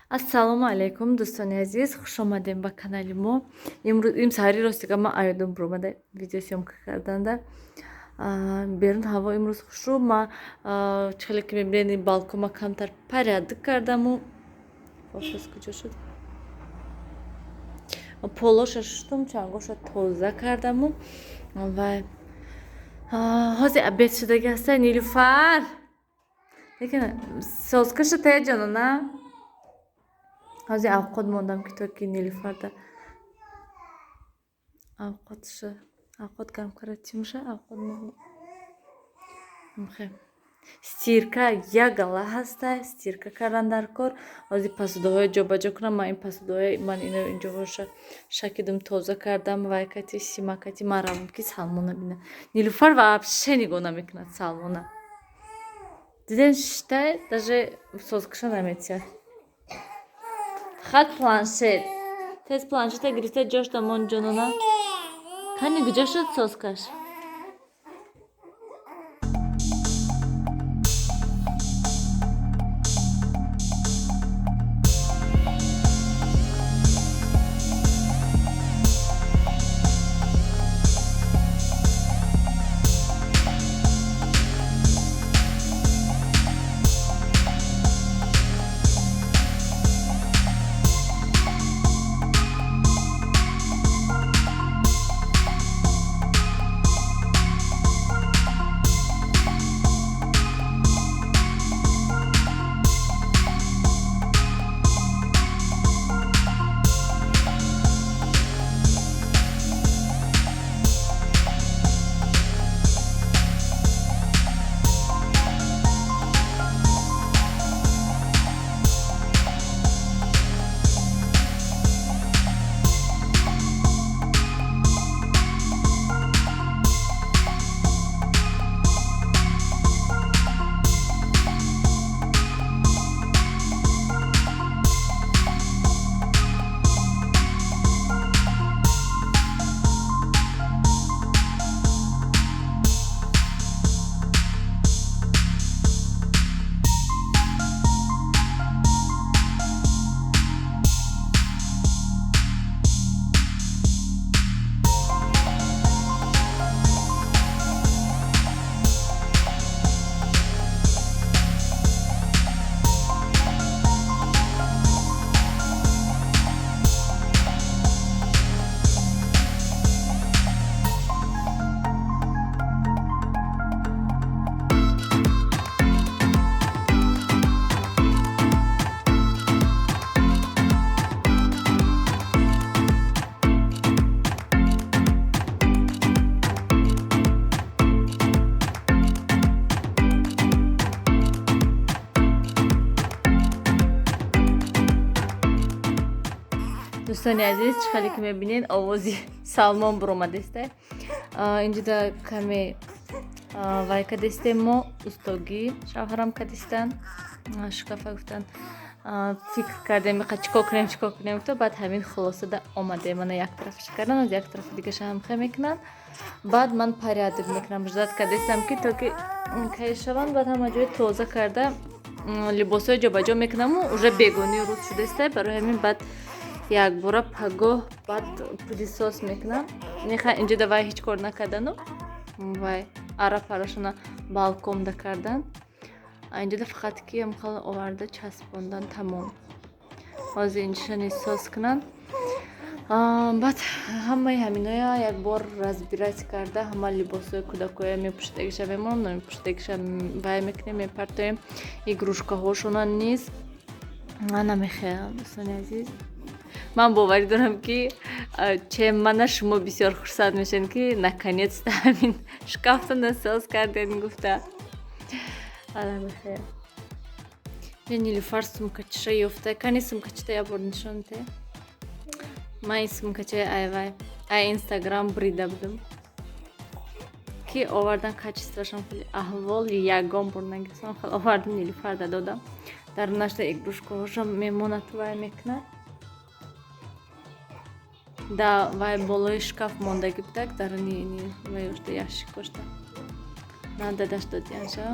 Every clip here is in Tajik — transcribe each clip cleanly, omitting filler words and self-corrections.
Ассалому алейкум, дӯстони азиз, хуш омадем ба канали мо. Имрӯз ҳари ростига ман аёдам буромада видео съёмка карданда. Берун ҳаво имрӯз хушрӯ. Ман чихеле ки мебинед балкома камтар порядок кардаму вофас куҷо шуд? Полоша шуштум, чангоша тоза кардаму ва ҳозир обед шудаги ҳаста. Нилуфар созкаша тая ҷанона ҳозир авқот мондам ки то ки Нилуфарда авқот гам карад чӣ муша авқот мондам. Стирка як гала ҳаста, стирка кардан дар кор. Ҳозир посудоҳои ҷобаҷо кунам. Ман ин посудоҳои ман ино инҷоҳоша шакидум тоза кардам. Вайкати симакати ман равам ки Салмона бина. Нилуфар вообще нигоҳ намекунад Салмона. Диден штай даже созкаша наметия. Хат планшет. Тез планшета гирифта ҷош дамон ҷонона. Кани куҷо шуд созкаш? Дӯстони азиз, чихеле ки мебинед овози Салмон буромадеста. Инҷода каме вайка дестем мо устогӣ шавхарам кадистан шкафа гуфтан фикр кардем чико кунем гуфта баъд ҳамин хулосада омадем. Мана як тарафаш кардан аз як тарафи дигаша ҳам хе мекунанд. Баъд ман порядок мекунам. ждат кадестам ки то ки кай шаванд. Баъд ҳама ҷои тоза карда либосҳои ҷобаҷо мекунаму уже бегони рӯз шудаста. Барои ҳамин баъд як бора пагоҳ баъд пилисос мекунам. Неха инҷода вай ҳеҷ кор накардану вай ара парашона балконда кардан. Инҷода фақат ки амхал оварда часпондан тамом. ҳозир инҷоша нисос кунанд. баъд ҳамаи ҳаминоя як бор разбирать карда ҳама либосҳои Кудакоя мепӯшидагиша мемонам, намепӯшидагиша вай мекунем, мепартоем. Игрушкаҳошона низ намехеям. дӯстони азиз, ман боварӣ дорам ки чем мана шумо бисёр хурсанд мешавед ки наконец-то ҳамин шкафро насоз кардем гуфта. Аламехея. Нилуфар сумкачаша ёфта. Кани сумкачата я бор нишонте. Ман ин сумкачаи айвай ай инстаграм брида будам ки овардан качествашон хеле аҳволи ягон бор нагирифтам. хел овардам Нилуфарда додам. дарунашда игрушкаҳоша мемонад вай мекунад. Да вай болои шкаф мондаги будак даруни вай ошта ящик ошта. На дадаш додиянша.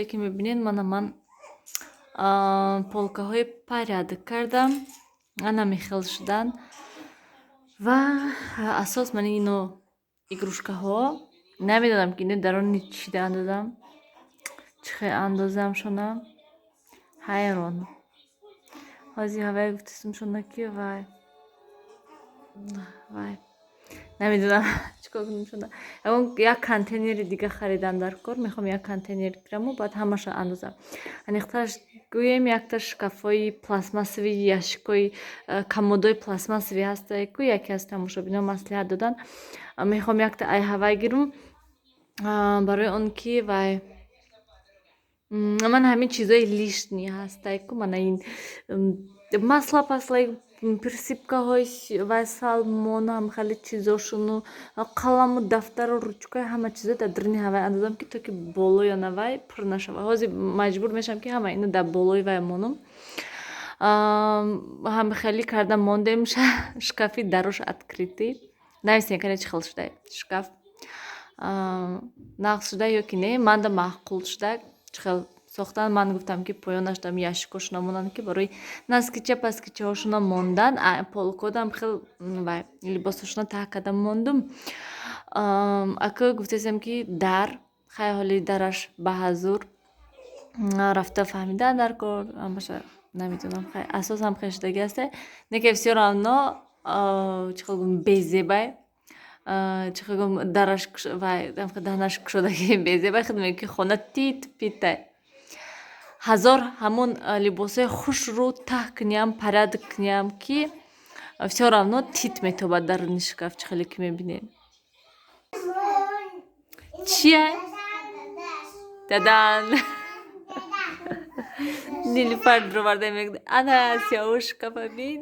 که میبینین من полкаҳои порядок кардам. Намехел шудан ва асос ман ино игрушкаҳо намедонам ки ино дарони чӣ андозам, чӣ хел андозам шона ҳайрон. ҳозир ҳавай гуфтастам шона ки вай намедонам чикор кунам шона. Як контейнери дига харидам дар кор. Мехоҳам як контейнер гирам баъд ҳамаша андозам. Аниқтараш гӯем якта шкафҳои пластмассови, ящикҳои комодҳои пластмассови ҳастае ку яке аз тамошобинон маслиҳат додан. Мехоҳам якта ай ҳавай гирам барои он ки вай ман ҳамин чизои лишни ҳастае ку мана ин масла-паслаи присипкаҳои вай салмон ҳамхали чизошуну қаламу дафтару ручкаи ҳама чизо дар даруни ҳавай андозам ки то ки болоёна вай пур нашава. ҳозир маҷбур мешавам ки ҳама ино дар болои вай монам. ҳамхали карда мондем. Шкафи дарош откритый. Нависем кане чӣ хел шуда шкаф нақс шуда ё ки не манда маъқул шуда чӣ хел сохтан. Ман гуфтам ки поёнаш дам ящикошуна монанд ки барои наскича паскичаҳошуна мондан. Полкодам хел вай либосошуна таҳ карда мондум. Ака гуфтасем ки дар хайҳоли дараш ба ҳазур рафта фаҳмидан дар кор ҳамаша намедонам асос ҳам хел шудагӣ ҳасте неке всё равно чӣ хел гум безебай чӣ хел гум дараш вай даҳнаш кушодагӣ безебай хидме ки хона тит питай ҳазор ҳамон либосои хушрӯ таҳ куням порядок куням ки всё равно тит метобад даруни шкаф. Чӣ хеле ки мебинед чия дадан Нилуфар дроварда мегӯяд ана Сиёвуш шкафа бин.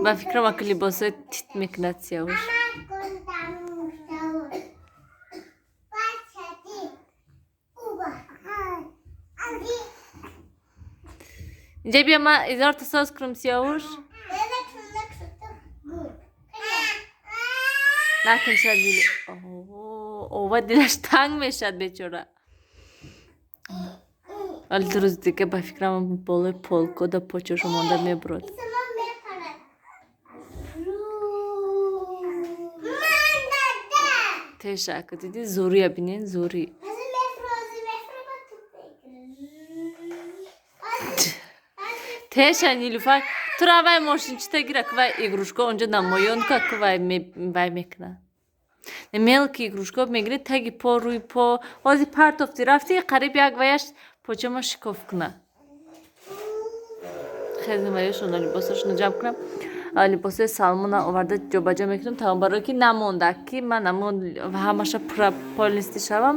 ба фикрам ака либосои тит мекунад Сиёвуш. инҷа бия ман изорта соз кунам Сиёвуш. накун шад ова дилаш танг мешад бечора. вале ду рӯзи дига ба фикрам болои полкода почаша монда мебурад. теша ака диди зӯрия бинен зӯрӣ. теша Нилуфар ту равай мошинчита гира ки вай игрушка онҷа намоён ка ки вай мекуна. Мелки игрушка мегири таги по рӯи по ҳозир партофти рафти қариб як ваяш почама шикоф куна. хезим ваяшона либосошуна ҷамъ кунам. Либосои Салмона оварда ҷобаҷо мекунам тамом барои ки намонда ки ман ҳамаша полисти шавам.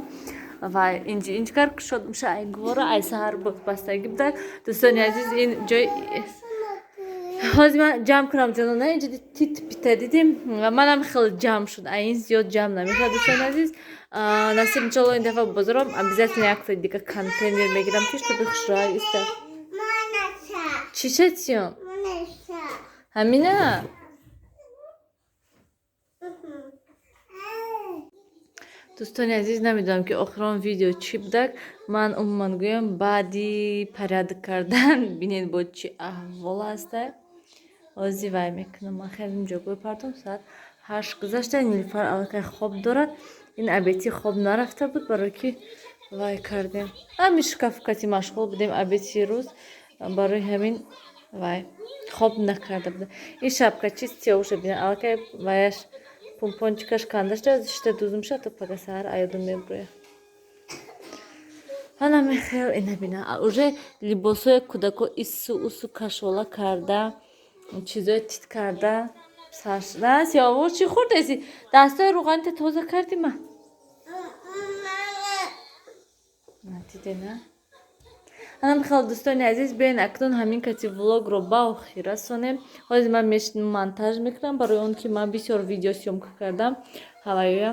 вай инҷикар шодам ша ай гора ай саҳар бастагӣ буда. дӯстони азиз ин ҷои ҳозир ман ҷамъ кунам ҷонона инҷа тит пита дидем манам хеле ҷамъ шуд ин зиёд ҷамъ намешавад. дӯстони азиз насиб иншалло ин дафъа бозорам обязательно якта дига контейнер мегирам ки чтобы хушрӯй иста чӣ шатсиём ҳамина. дӯстони азиз намедонам ки охирон видео чӣ будак. ман умуман гӯям баъди порядок кардан бинед бо чӣ аҳвол ҳаста. ҳозир вай мекунам. ман хеле ҷойгоҳи партом соат 8 гузашта. Нилуфар аллакай хоб дорад. ин абети хоб нарафта буд барое ки вай кардем ҳамин шкафкати машғул будем абети рӯз барои ҳамин вай хоб накарда буда. ин шапкачи Сиёвуша бинед аллакай ваяш помпончикаш канда шуда зишта дӯзум шуда то пага саҳар аёдум мебурӯя. ҳанаме хел ина бина уже либосои кудако ису кашола карда чизои тит карда саршуда. Сиёвуш чӣ хӯрдаси дастаи рӯғанита тоза кардима дидена. ҳанаме хел дӯстони азиз биёен акнун ҳамин кати влогро ба охир расонем. ҳозир ман монтаж мекунам барои он ки ман бисёр видео сёмка кардам ҳаваёя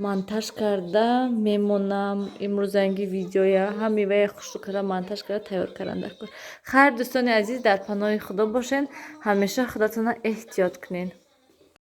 монтаж карда мемонам. имрӯзанги видеоя ҳамивая хушрӯ карда монтаж карда тайёр кардан дар кор. хайр дӯстони азиз дар паноҳи худо бошен. ҳамеша худатона эҳтиёт кунед.